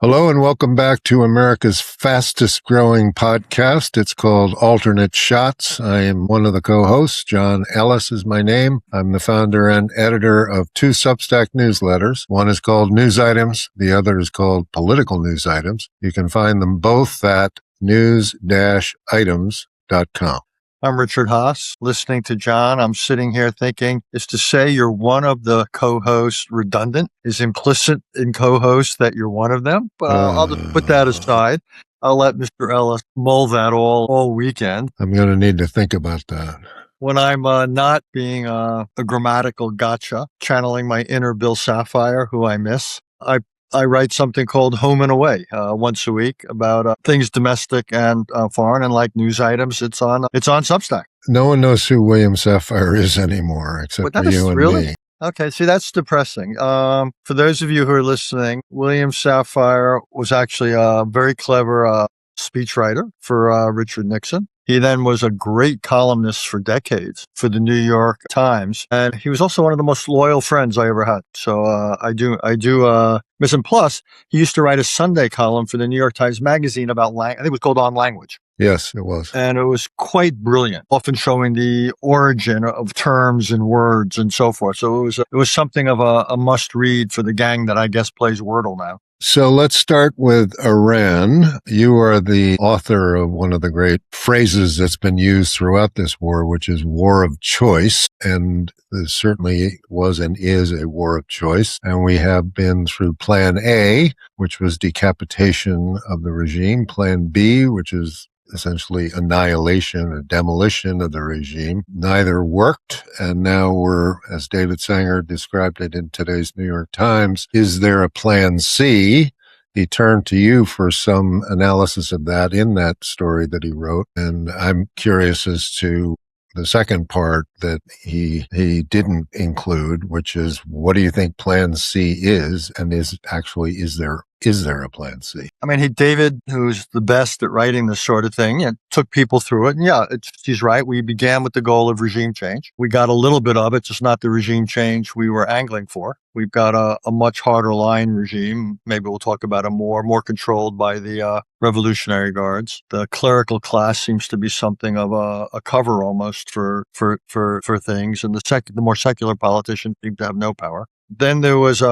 Hello and welcome back to America's fastest growing podcast. It's called Alternate Shots. I am one of the co-hosts. John Ellis is my name. I'm the founder and editor of two Substack newsletters. One is called News Items. The other is called Political News Items. You can find them both at news-items.com. I'm Richard Haass. Listening to John, I'm sitting here thinking, is to say you're one of the co-hosts redundant? Is implicit in co-hosts that you're one of them? But I'll just put that aside. I'll let Mr. Ellis mull that all weekend. I'm going to need to think about that. When I'm not being a grammatical gotcha, channeling my inner Bill Sapphire, who I miss, I write something called Home and Away once a week about things domestic and foreign, and like news items. It's on Substack. No one knows who William Sapphire is anymore except for you and me. Okay, see, that's depressing. For those of you who are listening, William Sapphire was actually a very clever speechwriter for Richard Nixon. He then was a great columnist for decades for the New York Times, and he was also one of the most loyal friends I ever had. So I do miss him. Plus, he used to write a Sunday column for the New York Times Magazine about I think it was called On Language. Yes, it was. And it was quite brilliant, often showing the origin of terms and words and so forth. So it was something of a must read for the gang that I guess plays Wordle now. So let's start with Iran. You are the author of one of the great phrases that's been used throughout this war, which is war of choice. And this certainly was and is a war of choice. And we have been through Plan A, which was decapitation of the regime, Plan B, which is essentially annihilation or demolition of the regime. Neither worked, and now we're, as David Sanger described it in today's New York Times, is there a Plan C? He turned to you for some analysis of that in that story that he wrote, and I'm curious as to the second part that he didn't include, which is, what do you think Plan C is, and is there a Plan C? I mean, David, who's the best at writing this sort of thing, took people through it. And he's right. We began with the goal of regime change. We got a little bit of it, just not the regime change we were angling for. We've got a much harder line regime. Maybe we'll talk about more controlled by the Revolutionary Guards. The clerical class seems to be something of a cover almost for things, and the more secular politicians seem to have no power. Then there was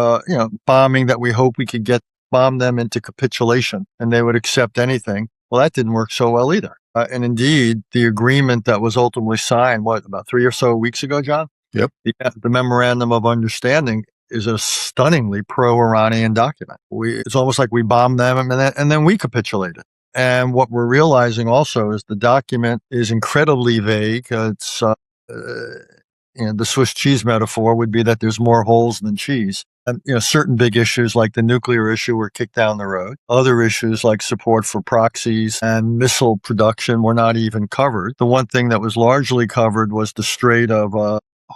bombing that we hope we could bomb them into capitulation and they would accept anything. Well, that didn't work so well either. And indeed, the agreement that was ultimately signed, about 3 or so weeks ago, John? Yep. The Memorandum of Understanding is a stunningly pro-Iranian document. It's almost like we bombed them and then we capitulated. And what we're realizing also is the document is incredibly vague. It's the Swiss cheese metaphor would be that there's more holes than cheese. And, certain big issues like the nuclear issue were kicked down the road. Other issues like support for proxies and missile production were not even covered. The one thing that was largely covered was the Strait of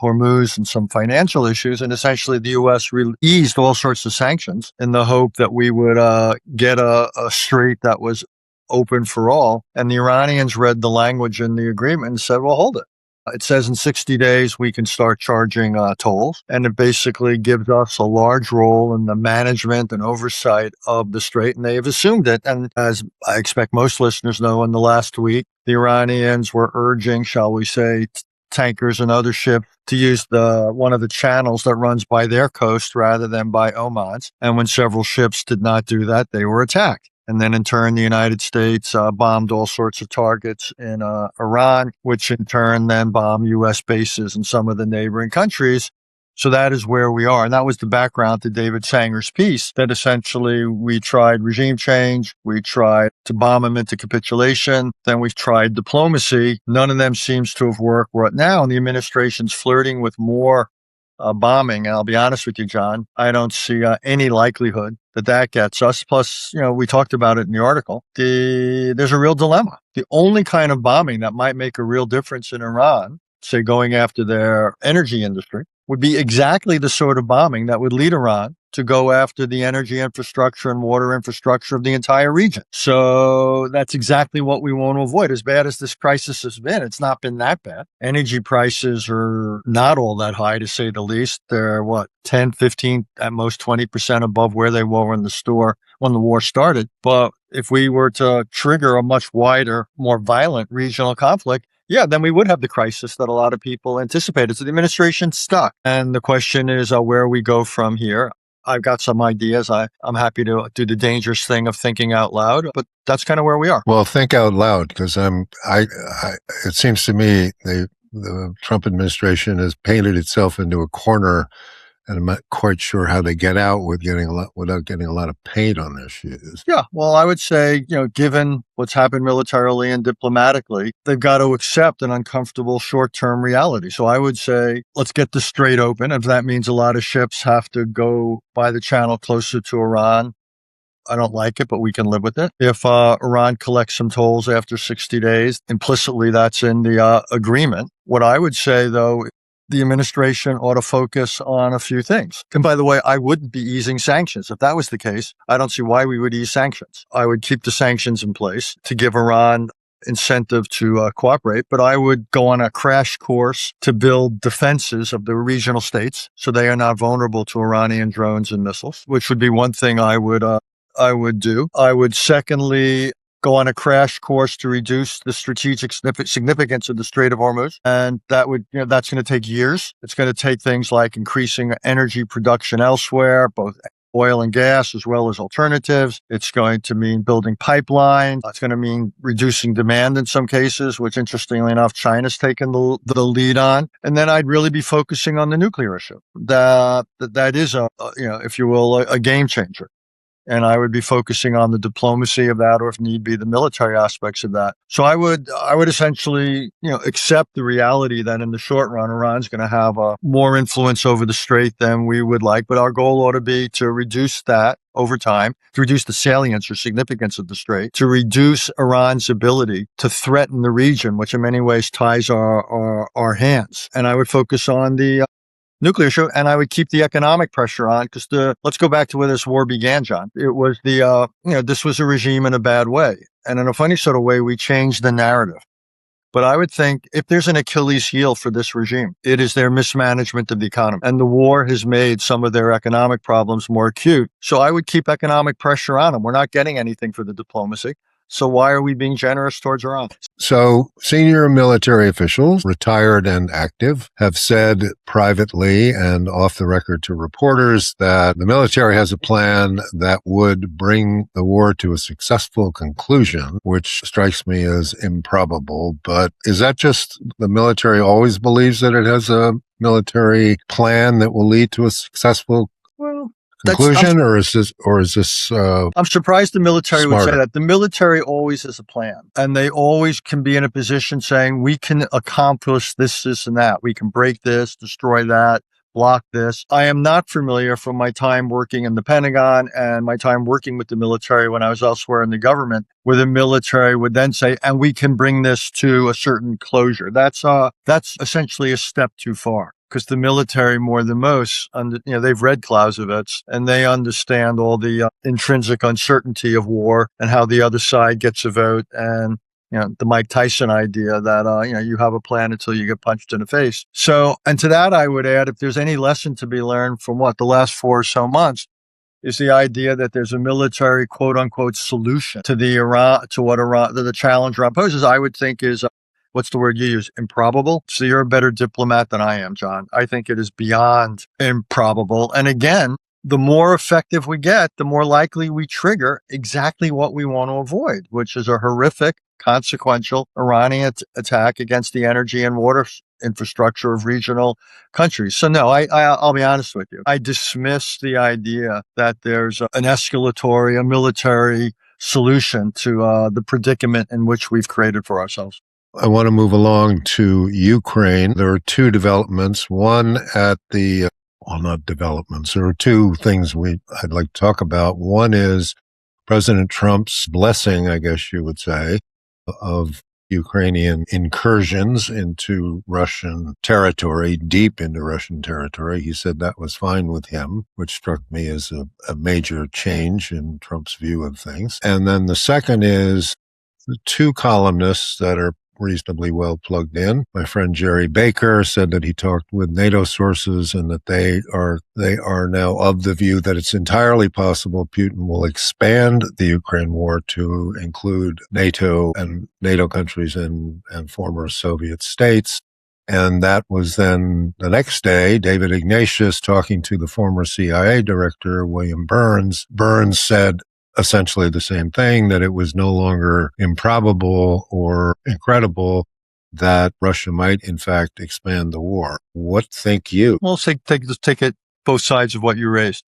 Hormuz and some financial issues. And essentially the U.S. eased all sorts of sanctions in the hope that we would get a strait that was open for all. And the Iranians read the language in the agreement and said, well, hold it. It says in 60 days we can start charging tolls, and it basically gives us a large role in the management and oversight of the strait, and they have assumed it. And as I expect most listeners know, in the last week, the Iranians were urging, shall we say, tankers and other ships to use one of the channels that runs by their coast rather than by Oman's. And when several ships did not do that, they were attacked. And then in turn, the United States bombed all sorts of targets in Iran, which in turn then bombed U.S. bases in some of the neighboring countries. So that is where we are. And that was the background to David Sanger's piece, that essentially we tried regime change, we tried to bomb him into capitulation, then we tried diplomacy. None of them seems to have worked right now. And the administration's flirting with more bombing. And I'll be honest with you, John, I don't see any likelihood that gets us. Plus, we talked about it in the article. There's a real dilemma. The only kind of bombing that might make a real difference in Iran, say going after their energy industry, would be exactly the sort of bombing that would lead Iran to go after the energy infrastructure and water infrastructure of the entire region. So that's exactly what we want to avoid. As bad as this crisis has been, it's not been that bad. Energy prices are not all that high, to say the least. They're 10, 15, at most 20% above where they were in the store when the war started. But if we were to trigger a much wider, more violent regional conflict, then we would have the crisis that a lot of people anticipated. So the administration's stuck. And the question is where we go from here. I've got some ideas. I'm happy to do the dangerous thing of thinking out loud, but that's kind of where we are. Well, think out loud, because it seems to me the Trump administration has painted itself into a corner, and I'm not quite sure how they get out without getting a lot of paint on their shoes. Yeah, well, I would say, given what's happened militarily and diplomatically, they've got to accept an uncomfortable short-term reality. So I would say, let's get the strait open. If that means a lot of ships have to go by the channel closer to Iran, I don't like it, but we can live with it. If Iran collects some tolls after 60 days, implicitly that's in the agreement. What I would say, though, the administration ought to focus on a few things. And by the way, I wouldn't be easing sanctions. If that was the case, I don't see why we would ease sanctions. I would keep the sanctions in place to give Iran incentive to cooperate, but I would go on a crash course to build defenses of the regional states so they are not vulnerable to Iranian drones and missiles, which would be one thing I would do. I would secondly go on a crash course to reduce the strategic significance of the Strait of Hormuz. And that's going to take years. It's going to take things like increasing energy production elsewhere, both oil and gas, as well as alternatives. It's going to mean building pipelines. It's going to mean reducing demand in some cases, which interestingly enough, China's taken the lead on. And then I'd really be focusing on the nuclear issue. That is if you will, a game changer. And I would be focusing on the diplomacy of that, or if need be, the military aspects of that. So I would essentially, accept the reality that in the short run, Iran's going to have more influence over the strait than we would like. But our goal ought to be to reduce that over time, to reduce the salience or significance of the strait, to reduce Iran's ability to threaten the region, which in many ways ties our hands. And I would focus on the nuclear issue, and I would keep the economic pressure on, because let's go back to where this war began, John. It was this was a regime in a bad way. And in a funny sort of way, we changed the narrative. But I would think if there's an Achilles heel for this regime, it is their mismanagement of the economy. And the war has made some of their economic problems more acute. So I would keep economic pressure on them. We're not getting anything for the diplomacy. So why are we being generous towards Iran? So senior military officials, retired and active, have said privately and off the record to reporters that the military has a plan that would bring the war to a successful conclusion, which strikes me as improbable. But is that just the military always believes that it has a military plan that will lead to a successful conclusion, or is this I'm surprised the military smarter? would say that. The military always has a plan, and they always can be in a position saying, we can accomplish this, and that. We can break this, destroy that, block this. I am not familiar from my time working in the Pentagon and my time working with the military when I was elsewhere in the government, where the military would then say, and we can bring this to a certain closure. That's essentially a step too far. Because the military, more than most, they've read Clausewitz, and they understand all the intrinsic uncertainty of war and how the other side gets a vote, and the Mike Tyson idea that you have a plan until you get punched in the face. So, and to that, I would add, if there's any lesson to be learned from the last 4 or so months, is the idea that there's a military quote unquote solution to the challenge Iran poses. I would think is what's the word you use? Improbable. So you're a better diplomat than I am, John. I think it is beyond improbable. And again, the more effective we get, the more likely we trigger exactly what we want to avoid, which is a horrific, consequential Iranian attack against the energy and water infrastructure of regional countries. So no, I'll be honest with you. I dismiss the idea that there's an escalatory, a military solution to the predicament in which we've created for ourselves. I want to move along to Ukraine. There are two developments. One at not developments. There are two things I'd like to talk about. One is President Trump's blessing, I guess you would say, of Ukrainian incursions into Russian territory, deep into Russian territory. He said that was fine with him, which struck me as a major change in Trump's view of things. And then the second is the two columnists that are reasonably well plugged in. My friend Jerry Baker said that he talked with NATO sources and that they are now of the view that it's entirely possible Putin will expand the Ukraine war to include NATO and NATO countries and former Soviet states. And that was then the next day, David Ignatius talking to the former CIA director, William Burns. Burns said essentially the same thing, that it was no longer improbable or incredible that Russia might, in fact, expand the war. What think you? Well, let's take it both sides of what you raised.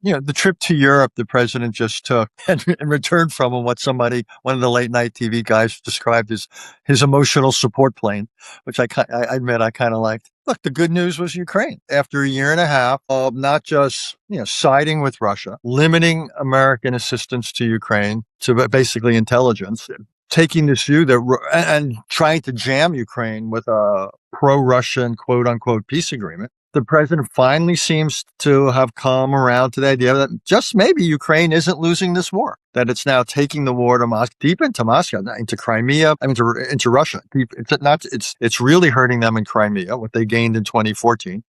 The trip to Europe the president just took and returned from him, one of the late night TV guys described as his emotional support plane, which I admit I kind of liked. Look, the good news was Ukraine. After a year and a half of not just, siding with Russia, limiting American assistance to Ukraine to basically intelligence, taking this view and trying to jam Ukraine with a pro-Russian quote unquote peace agreement. The president finally seems to have come around to the idea that just maybe Ukraine isn't losing this war, that it's now taking the war to deep into Moscow, into Crimea, into Russia. It's really hurting them in Crimea, what they gained in 2014.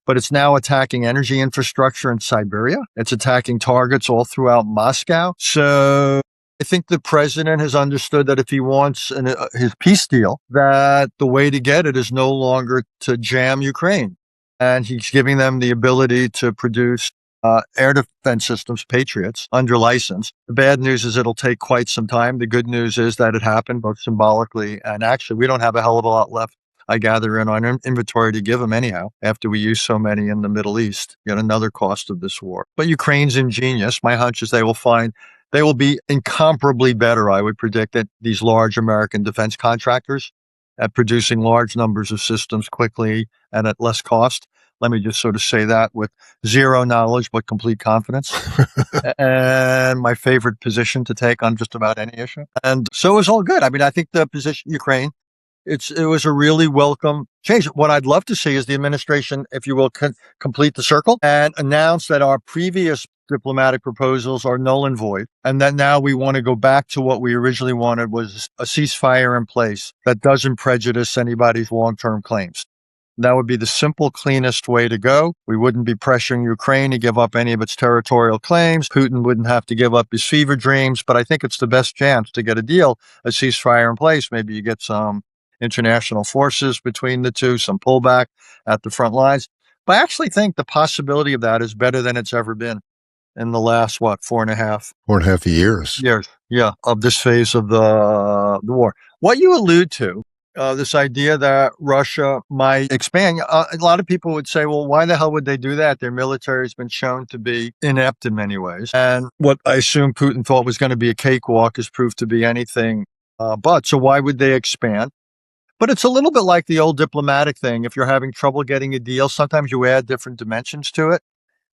But it's now attacking energy infrastructure in Siberia. It's attacking targets all throughout Moscow. So I think the president has understood that if he wants his peace deal, that the way to get it is no longer to jam Ukraine. And he's giving them the ability to produce air defense systems, Patriots, under license. The bad news is it'll take quite some time. The good news is that it happened both symbolically and actually. We don't have a hell of a lot left, I gather, in our inventory to give them anyhow, after we use so many in the Middle East. Yet another cost of this war. But Ukraine's ingenious. My hunch is they will be incomparably better, I would predict, at these large American defense contractors at producing large numbers of systems quickly and at less cost. Let me just sort of say that with zero knowledge, but complete confidence. And my favorite position to take on just about any issue. And so it was all good. I think the position, Ukraine, it was a really welcome change. What I'd love to see is the administration, if you will, complete the circle and announce that our previous diplomatic proposals are null and void, and that now we want to go back to what we originally wanted, was a ceasefire in place that doesn't prejudice anybody's long-term claims. That would be the simple, cleanest way to go. We wouldn't be pressuring Ukraine to give up any of its territorial claims. Putin wouldn't have to give up his fever dreams, but I think it's the best chance to get a deal, a ceasefire in place. Maybe you get some international forces between the two, some pullback at the front lines. But I actually think the possibility of that is better than it's ever been in the last, 4.5 years. Yeah, of this phase of the war. What you allude to, this idea that Russia might expand, a lot of people would say, well, why the hell would they do that? Their military has been shown to be inept in many ways. And what I assume Putin thought was going to be a cakewalk has proved to be anything but. So why would they expand? But it's a little bit like the old diplomatic thing. If you're having trouble getting a deal, sometimes you add different dimensions to it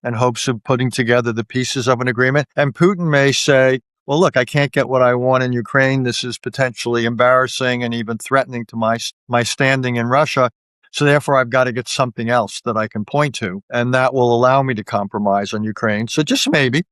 in hopes of putting together the pieces of an agreement. And Putin may say, well, look, I can't get what I want in Ukraine. This is potentially embarrassing and even threatening to my standing in Russia. So therefore, I've got to get something else that I can point to. And that will allow me to compromise on Ukraine. So just maybe.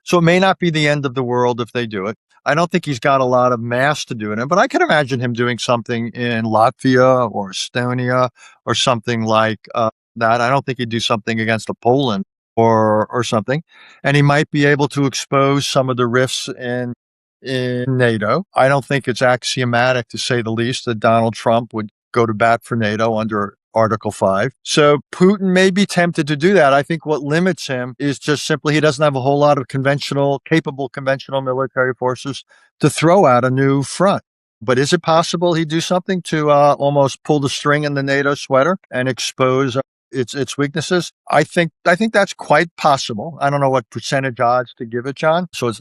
So it may not be the end of the world if they do it. I don't think he's got a lot of mass to do it in, but I can imagine him doing something in Latvia or Estonia or something like that. I don't think he'd do something against Poland or something. And he might be able to expose some of the rifts in NATO. I don't think it's axiomatic, to say the least, that Donald Trump would go to bat for NATO under Article 5. So Putin may be tempted to do that. I think what limits him is just simply he doesn't have a whole lot of capable conventional military forces to throw at a new front. But is it possible he'd do something to almost pull the string in the NATO sweater and expose its weaknesses? I think that's quite possible. I don't know what percentage odds to give it, John. So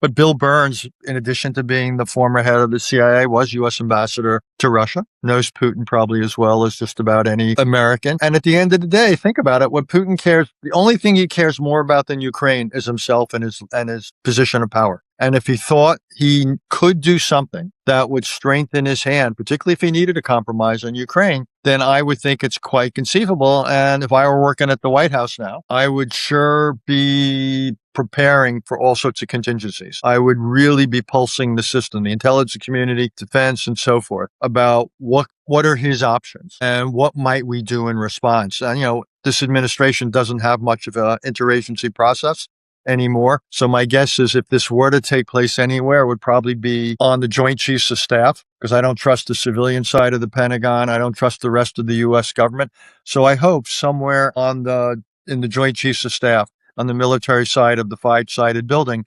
but Bill Burns, in addition to being the former head of the CIA, was U.S. ambassador to Russia, knows Putin probably as well as just about any American. And at the end of the day, think about it. What Putin cares, the only thing he cares more about than Ukraine is himself and his position of power. And if he thought he could do something that would strengthen his hand, particularly if he needed a compromise on Ukraine, then I would think it's quite conceivable. And if I were working at the White House now, I would sure be preparing for all sorts of contingencies. I would really be pulsing the system, the intelligence community, defense, and so forth, about what are his options and what might we do in response. And, this administration doesn't have much of an interagency process anymore. So my guess is if this were to take place anywhere, it would probably be on the Joint Chiefs of Staff, because I don't trust the civilian side of the Pentagon. I don't trust the rest of the U.S. government. So I hope somewhere in the Joint Chiefs of Staff, on the military side of the five-sided building,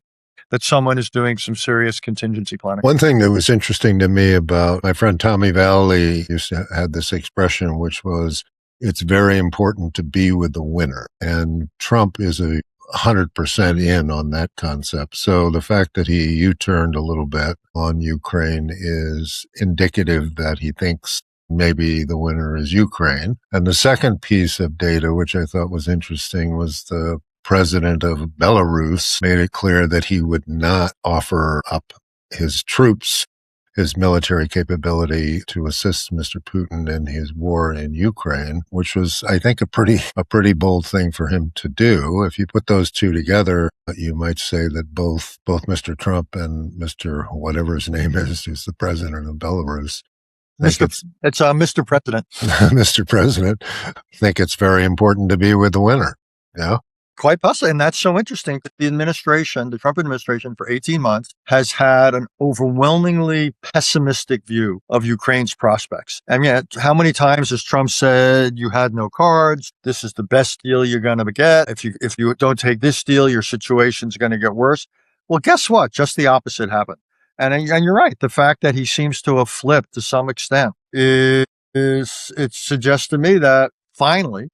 that someone is doing some serious contingency planning. One thing that was interesting to me about my friend Tommy Valley used to have this expression, which was, it's very important to be with the winner. And Trump is 100% in on that concept. So the fact that he U-turned a little bit on Ukraine is indicative that he thinks maybe the winner is Ukraine. And the second piece of data, which I thought was interesting, was the president of Belarus made it clear that he would not offer up his troops, his military capability to assist Mr. Putin in his war in Ukraine, which was, I think, a pretty bold thing for him to do. If you put those two together, you might say that both Mr. Trump and Mr. whatever his name is, who's the president of Belarus, Mr. President. Mr. President, think it's very important to be with the winner. Yeah. Quite possibly. And that's so interesting. The Trump administration for 18 months has had an overwhelmingly pessimistic view of Ukraine's prospects. And yet, how many times has Trump said, you had no cards, this is the best deal you're going to get. If you don't take this deal, your situation's going to get worse. Well, guess what? Just the opposite happened. And you're right. The fact that he seems to have flipped to some extent it suggests to me that finally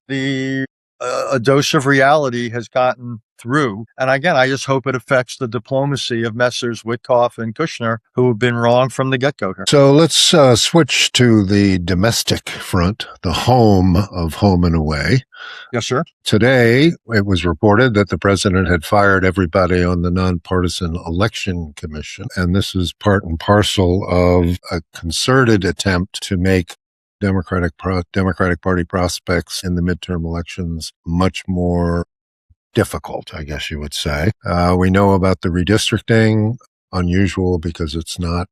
a dose of reality has gotten through. And again, I just hope it affects the diplomacy of Messrs. Witkoff and Kushner, who have been wrong from the get-go here. So let's switch to the domestic front, the home of Home and Away. Yes, sir. Today, it was reported that the president had fired everybody on the Nonpartisan Election Commission. And this is part and parcel of a concerted attempt to make Democratic Party prospects in the midterm elections much more difficult, I guess you would say. We know about the redistricting, unusual because it's not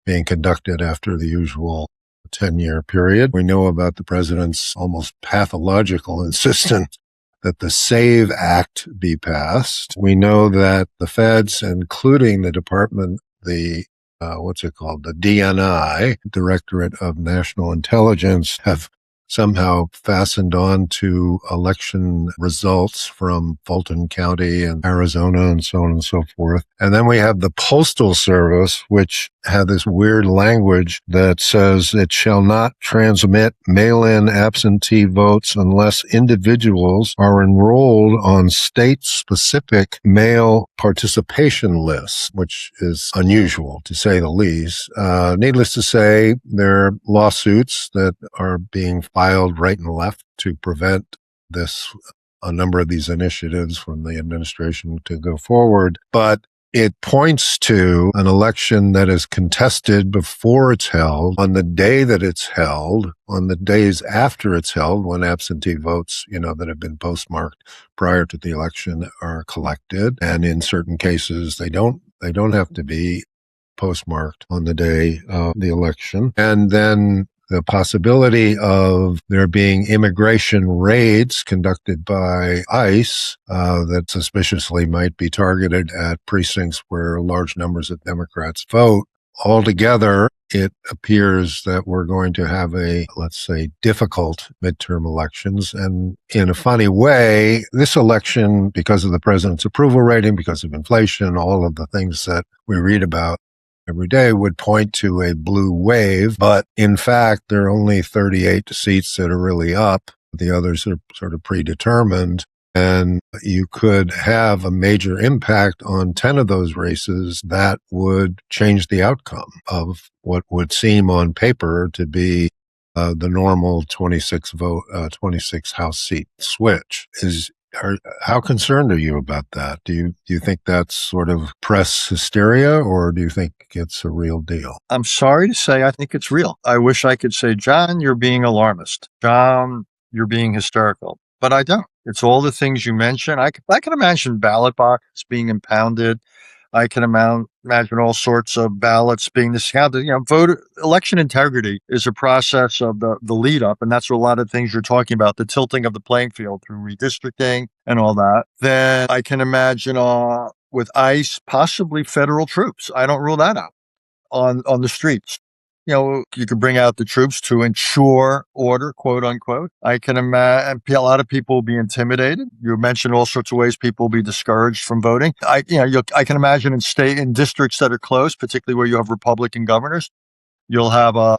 being conducted after the usual 10-year period. We know about the president's almost pathological insistence that the SAVE Act be passed. We know that the feds, including the department, the DNI, Directorate of National Intelligence, have somehow fastened on to election results from Fulton County and Arizona and so on and so forth. And then we have the Postal Service, which had this weird language that says it shall not transmit mail-in absentee votes unless individuals are enrolled on state-specific mail participation lists, which is unusual to say the least. Needless to say, there are lawsuits that are being filed right and left to prevent a number of these initiatives from the administration to go forward. But it points to an election that is contested before it's held, on the day that it's held, on the days after it's held, when absentee votes, that have been postmarked prior to the election are collected. And in certain cases, they don't have to be postmarked on the day of the election. And then the possibility of there being immigration raids conducted by ICE that suspiciously might be targeted at precincts where large numbers of Democrats vote. Altogether, it appears that we're going to have difficult midterm elections. And in a funny way, this election, because of the president's approval rating, because of inflation, all of the things that we read about every day, would point to a blue wave. But in fact, there are only 38 seats that are really up. The others are sort of predetermined. And you could have a major impact on 10 of those races that would change the outcome of what would seem on paper to be the normal 26 House seat switch. How concerned are you about that? Do you think that's sort of press hysteria, or do you think it's a real deal? I'm sorry to say, I think it's real. I wish I could say, John, you're being alarmist. John, you're being hysterical. But I don't. It's all the things you mentioned. I can imagine ballot boxes being impounded. I can imagine all sorts of ballots being discounted. Voter election integrity is a process of the lead up, and that's a lot of things you're talking about, the tilting of the playing field through redistricting and all that. Then I can imagine with ICE, possibly federal troops. I don't rule that out on the streets. You could bring out the troops to ensure order, quote unquote. I can imagine a lot of people will be intimidated. You mentioned all sorts of ways people will be discouraged from voting. I can imagine in districts that are close, particularly where you have Republican governors, you'll have a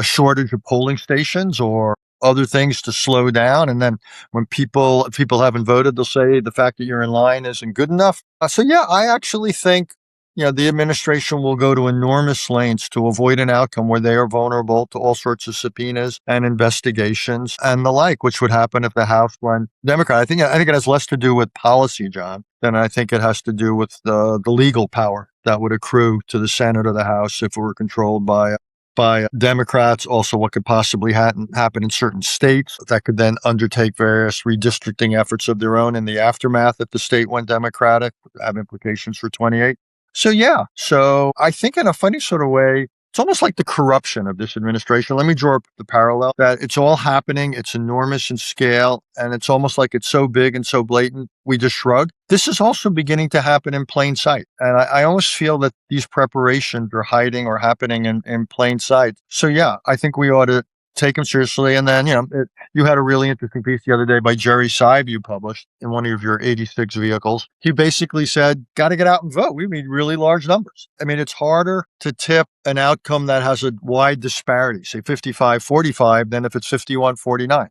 shortage of polling stations or other things to slow down. And then if people haven't voted, they'll say the fact that you're in line isn't good enough. So yeah, I actually think the administration will go to enormous lengths to avoid an outcome where they are vulnerable to all sorts of subpoenas and investigations and the like, which would happen if the House went Democrat. I think it has less to do with policy, John, than I think it has to do with the legal power that would accrue to the Senate or the House if it were controlled by Democrats. Also, what could possibly happen in certain states that could then undertake various redistricting efforts of their own in the aftermath if the state went Democratic, have implications for 28. So yeah, I think in a funny sort of way, it's almost like the corruption of this administration. Let me draw the parallel that it's all happening. It's enormous in scale, and it's almost like it's so big and so blatant, we just shrug. This is also beginning to happen in plain sight. And I almost feel that these preparations are hiding or happening in plain sight. So yeah, I think we ought to take them seriously. And then, you had a really interesting piece the other day by Jerry Seib you published in one of your 86 vehicles. He basically said, got to get out and vote. We need really large numbers. I mean, it's harder to tip an outcome that has a wide disparity, say 55-45, than if it's 51-49.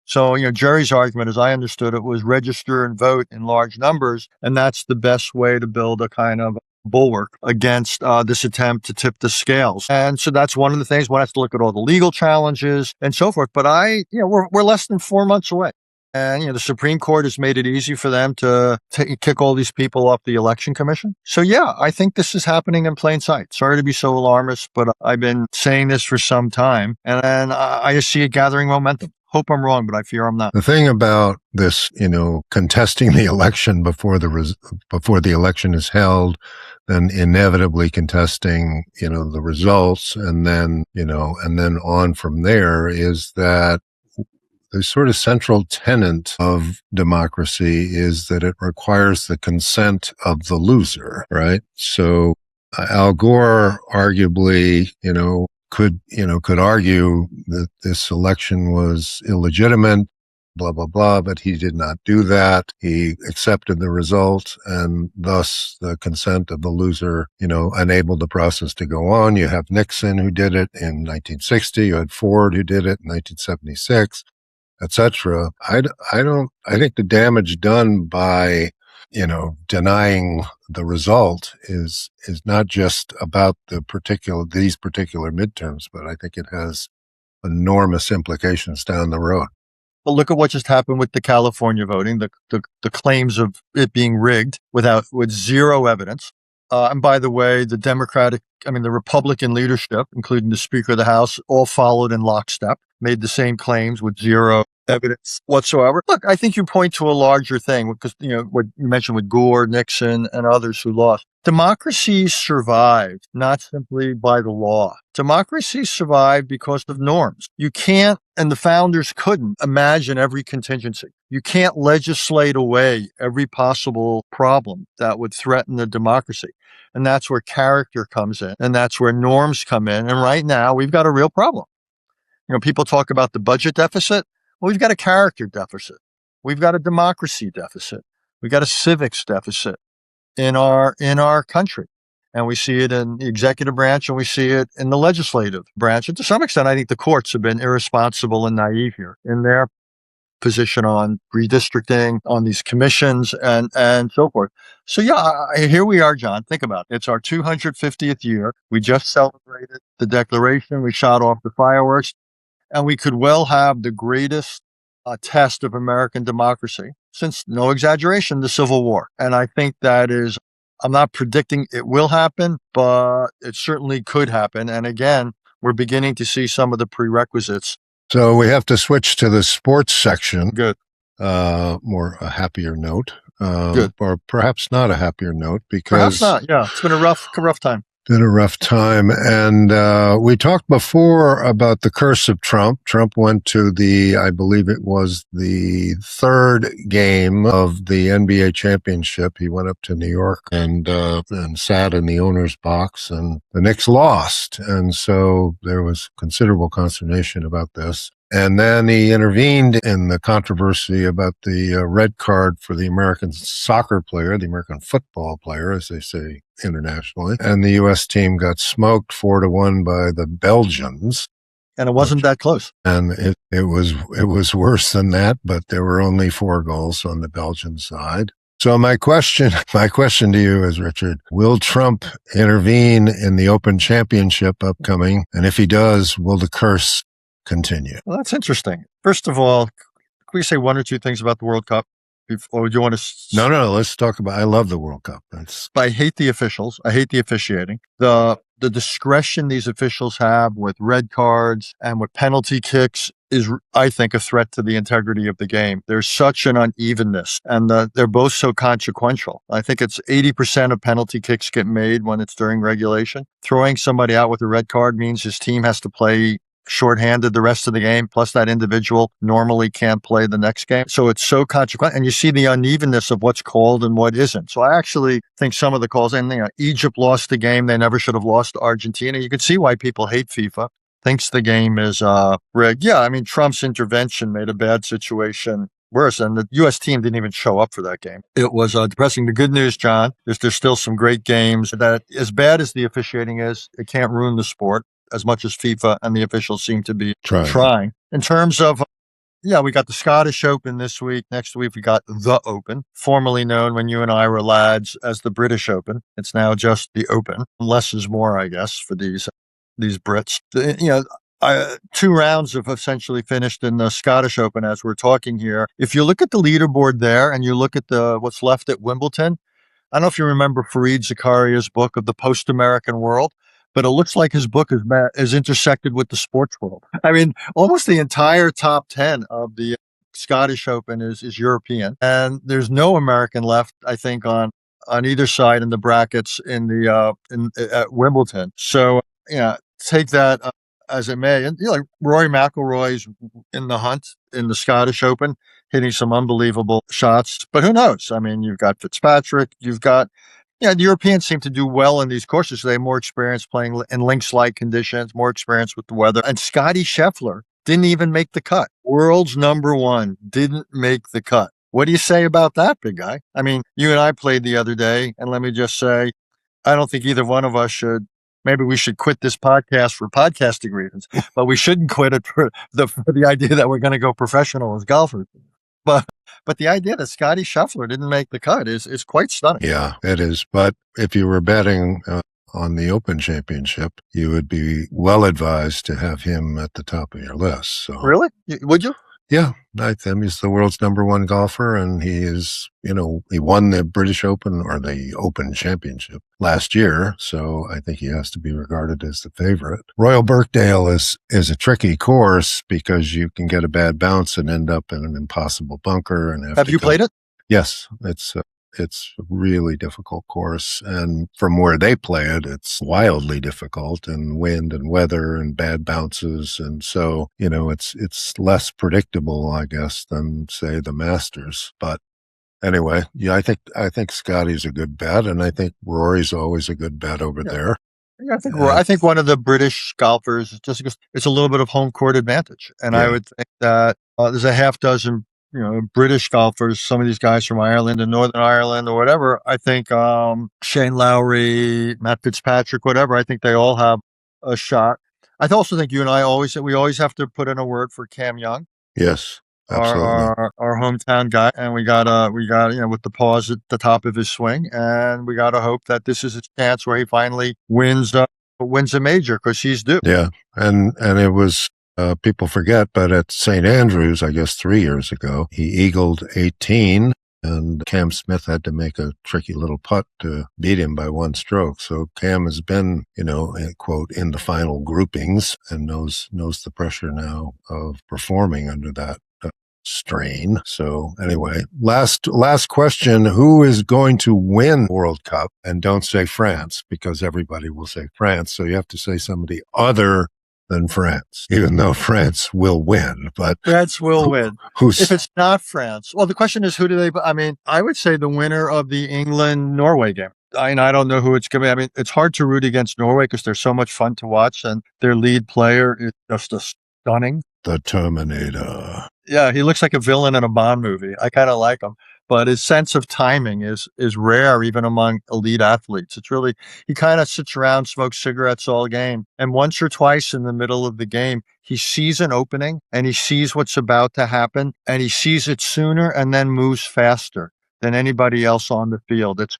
So, Jerry's argument, as I understood it, was register and vote in large numbers. And that's the best way to build a kind of bulwark against this attempt to tip the scales. And so that's one of the things. One has to look at all the legal challenges and so forth. But we're less than 4 months away. And, the Supreme Court has made it easy for them to kick all these people off the election commission. So, yeah, I think this is happening in plain sight. Sorry to be so alarmist, but I've been saying this for some time. And I just see it gathering momentum. Hope I'm wrong, but I fear I'm not. The thing about this, contesting the election before the election is held, then inevitably contesting, the results, and then on from there, is that the sort of central tenet of democracy is that it requires the consent of the loser, right? So Al Gore arguably, could argue that this election was illegitimate, blah, blah, blah, but he did not do that. He accepted the result, and thus the consent of the loser, enabled the process to go on. You have Nixon, who did it in 1960. You had Ford, who did it in 1976, etc. I think the damage done by denying the result is not just about these particular midterms, but I think it has enormous implications down the road. But look at what just happened with the California voting, the claims of it being rigged with zero evidence. And by the way, the Republican leadership, including the Speaker of the House, all followed in lockstep, made the same claims with zero evidence whatsoever. Look, I think you point to a larger thing because, what you mentioned with Gore, Nixon, and others who lost. Democracies survive not simply by the law. Democracies survive because of norms. You can't, and the founders couldn't, imagine every contingency. You can't legislate away every possible problem that would threaten the democracy. And that's where character comes in, and that's where norms come in. And right now, we've got a real problem. People talk about the budget deficit. Well, we've got a character deficit. We've got a democracy deficit. We've got a civics deficit in our country. And we see it in the executive branch, and we see it in the legislative branch. And to some extent, I think the courts have been irresponsible and naive here in their position on redistricting, on these commissions, and so forth. So yeah, here we are, John. Think about it. It's our 250th year. We just celebrated the Declaration. We shot off the fireworks. And we could well have the greatest test of American democracy since, no exaggeration, the Civil War. And I think that is, I'm not predicting it will happen, but it certainly could happen. And again, we're beginning to see some of the prerequisites. So we have to switch to the sports section. Good. More a happier note. Good. Or perhaps not a happier note, because Perhaps not. Yeah, it's been a rough time. Been a rough time. And we talked before about the curse of Trump. Trump went to I believe it was the third game of the NBA championship. He went up to New York and sat in the owner's box, and the Knicks lost. And so there was considerable consternation about this. And then he intervened in the controversy about the red card for the American soccer player, the American football player, as they say internationally. And the U.S. team got smoked 4-1 by the Belgians. And it wasn't that close. And it was worse than that, but there were only 4 goals on the Belgian side. So my question to you is, Richard, will Trump intervene in the Open Championship upcoming? And if he does, will the curse continue? Well, that's interesting. First of all, can we say one or two things about the World Cup? Or do you want to? No. Let's talk about. I love the World Cup. I hate the officials. I hate the officiating. The discretion these officials have with red cards and with penalty kicks is, I think, a threat to the integrity of the game. There's such an unevenness, and they're both so consequential. I think it's 80% of penalty kicks get made when it's during regulation. Throwing somebody out with a red card means his team has to play shorthanded the rest of the game, plus that individual normally can't play the next game. So it's so consequential. And you see the unevenness of what's called and what isn't. So I actually think some of the calls, and Egypt lost the game. They never should have lost to Argentina. You can see why people hate FIFA, thinks the game is rigged. Yeah, I mean, Trump's intervention made a bad situation worse, and the U.S. team didn't even show up for that game. It was depressing. The good news, John, is there's still some great games that, as bad as the officiating is, it can't ruin the sport as much as FIFA and the officials seem to be trying. In terms of, we got the Scottish Open this week. Next week, we got the Open, formerly known when you and I were lads as the British Open. It's now just the Open. Less is more, I guess, for these Brits. 2 rounds have essentially finished in the Scottish Open as we're talking here. If you look at the leaderboard there and you look at what's left at Wimbledon, I don't know if you remember Fareed Zakaria's book of the post-American world, but it looks like his book is intersected with the sports world. I mean, almost the entire top 10 of the Scottish Open is European, and there's no American left, I think, on either side in the brackets at Wimbledon. So, take that as it may. And Rory McIlroy's in the hunt in the Scottish Open, hitting some unbelievable shots. But who knows? I mean, you've got Fitzpatrick, you've got. The Europeans seem to do well in these courses. They have more experience playing in links-like conditions, more experience with the weather. And Scotty Scheffler didn't even make the cut. World's number 1 didn't make the cut. What do you say about that, big guy? I mean, you and I played the other day, and let me just say, I don't think either one of us should. Maybe we should quit this podcast for podcasting reasons, but we shouldn't quit it for the idea that we're going to go professional as golfers. But the idea that Scotty Scheffler didn't make the cut is quite stunning. Yeah, it is. But if you were betting on the Open Championship, you would be well advised to have him at the top of your list. So. Really? Would you? Yeah, I think he's the world's number 1 golfer, and he is, he won the British Open or the Open Championship last year, so I think he has to be regarded as the favorite. Royal Birkdale is a tricky course because you can get a bad bounce and end up in an impossible bunker. And have you played it? Yes, it's a really difficult course, and from where they play it, it's wildly difficult, and wind and weather and bad bounces, and so it's less predictable, I guess, than say the Masters. But anyway, I think Scotty's a good bet, and I think Rory's always a good bet over there. Yeah, I think one of the British golfers, just because it's a little bit of home court advantage, and I would think that there's a half dozen. British golfers, some of these guys from Ireland and Northern Ireland or whatever, I think Shane Lowry, Matt Fitzpatrick, whatever, I think they all have a shot. I also think you and I always have to put in a word for Cam Young. Yes, absolutely. Our hometown guy. And we got with the pause at the top of his swing. And we got to hope that this is a chance where he finally wins a major, because he's due. Yeah. And it was People forget, but at St. Andrews, I guess 3 years ago, he eagled 18, and Cam Smith had to make a tricky little putt to beat him by one stroke. So Cam has been, quote, in the final groupings and knows the pressure now of performing under that strain. So anyway, last question. Who is going to win World Cup? And don't say France, because everybody will say France. So you have to say somebody other than France, even though France will win. But France will win. If it's not France, well, the question is, who do they? I mean, I would say the winner of the England-Norway game. I don't know who it's going to be. I mean, it's hard to root against Norway because they're so much fun to watch, and their lead player is just stunning. The Terminator. Yeah, he looks like a villain in a Bond movie. I kind of like him. But his sense of timing is rare, even among elite athletes. It's really, he kind of sits around, smokes cigarettes all game. And once or twice in the middle of the game, he sees an opening and he sees what's about to happen, and he sees it sooner and then moves faster than anybody else on the field. It's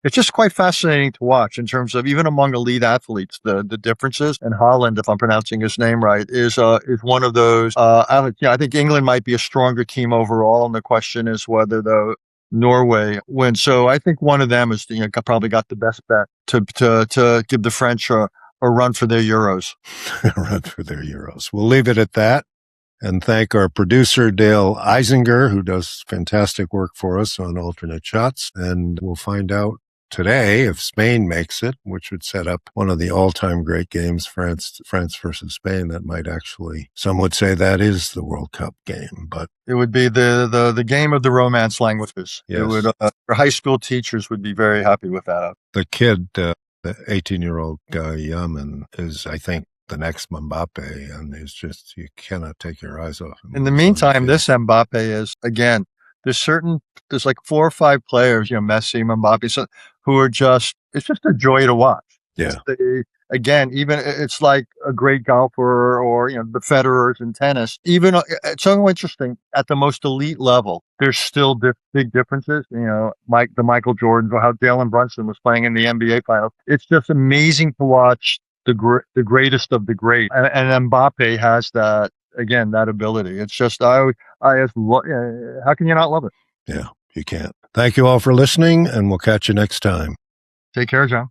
just quite fascinating to watch in terms of, even among elite athletes, the differences. And Holland, if I'm pronouncing his name right, is one of those. I think England might be a stronger team overall, and the question is whether Norway wins. So I think one of them is probably got the best bet to give the French a run for their Euros. Run for their Euros. We'll leave it at that. And thank our producer, Dale Eisinger, who does fantastic work for us on alternate shots. And we'll find out today if Spain makes it, which would set up one of the all-time great games, France versus Spain. That might actually, some would say that is the World Cup game, but it would be the game of the Romance languages. Yes. It would, high school teachers would be very happy with that. The kid, the 18-year-old guy, Yaman, is, I think, the next Mbappe, and it's just, you cannot take your eyes off him. In the meantime, this Mbappe is, again, there's like 4 or 5 players, Messi, Mbappe, who are just, it's just a joy to watch. Yeah. Again, even it's like a great golfer or, the Federers in tennis. Even it's so interesting at the most elite level, there's still big differences. The Michael Jordans, or how Jalen Brunson was playing in the NBA finals. It's just amazing to watch the greatest of the great. And Mbappe has that ability. It's just, how can you not love it? Yeah, you can't. Thank you all for listening, and we'll catch you next time. Take care, John.